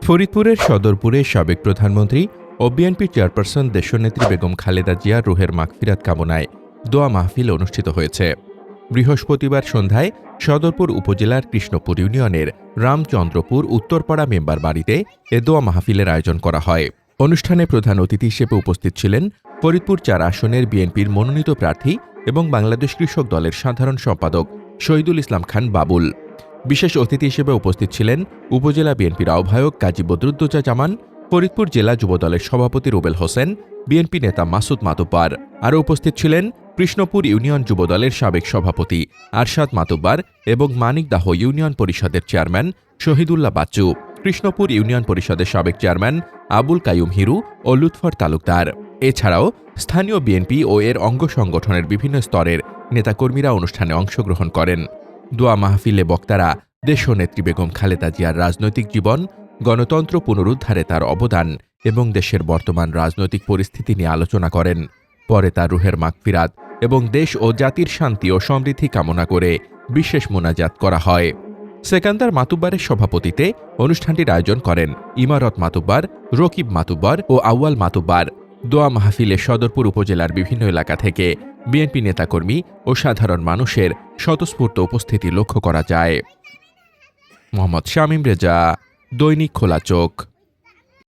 ফরিদপুরের সদরপুরে সাবেক প্রধানমন্ত্রী ও বিএনপি চেয়ারপারসন দেশনেত্রী বেগম খালেদা জিয়ার রুহের মাগফিরাত কামনায় দোয়া মাহফিল অনুষ্ঠিত হয়েছে। বৃহস্পতিবার সন্ধ্যায় সদরপুর উপজেলার কৃষ্ণপুর ইউনিয়নের রামচন্দ্রপুর উত্তরপাড়া মেম্বার বাড়িতে এ দোয়া মাহফিলের আয়োজন করা হয়। অনুষ্ঠানে প্রধান অতিথি হিসেবে উপস্থিত ছিলেন ফরিদপুর ৪ আসনের বিএনপির মনোনীত প্রার্থী এবং বাংলাদেশ কৃষক দলের সাধারণ সম্পাদক শহীদুল ইসলাম খান বাবুল। বিশেষ অতিথি হিসেবে উপস্থিত ছিলেন উপজেলা বিএনপির আহ্বায়ক কাজী বদরুদ্দোজা জামান, ফরিদপুর জেলা যুবদলের সভাপতি রুবেল হোসেন, বিএনপি নেতা মাসুদ মাতুব্বার। আরও উপস্থিত ছিলেন কৃষ্ণপুর ইউনিয়ন যুবদলের সাবেক সভাপতি আরশাদ মাতুব্বার এবং মানিকদাহ ইউনিয়ন পরিষদের চেয়ারম্যান শহীদুল্লাহ বাচ্চু, কৃষ্ণপুর ইউনিয়ন পরিষদের সাবেক চেয়ারম্যান আবুল কাইয়ুম হিরু ও লুৎফর তালুকদার। এছাড়াও স্থানীয় বিএনপি ও এর অঙ্গ সংগঠনের বিভিন্ন স্তরের নেতাকর্মীরা অনুষ্ঠানে অংশগ্রহণ করেন। দোয়া মাহফিলে বক্তারা দেশনেত্রী বেগম খালেদা জিয়ার রাজনৈতিক জীবন, গণতন্ত্র পুনরুদ্ধারে তার অবদান এবং দেশের বর্তমান রাজনৈতিক পরিস্থিতি নিয়ে আলোচনা করেন। পরে তার রুহের মাগফিরাত এবং দেশ ও জাতির শান্তি ও সমৃদ্ধি কামনা করে বিশেষ মোনাজাত করা হয়। সেকান্দার মাতুব্বারের সভাপতিতে অনুষ্ঠানটির আয়োজন করেন ইমারত মাতুব্বার, রকিব মাতুব্বার ও আউয়াল মাতুব্বার। দোয়া মাহফিলে সদরপুর উপজেলার বিভিন্ন এলাকা থেকে বিএনপি নেতাকর্মী ও সাধারণ মানুষের স্বতঃস্ফূর্ত উপস্থিতি লক্ষ্য করা যায়। মোহাম্মদ শামীম রেজা, দৈনিক খোলা চোখ।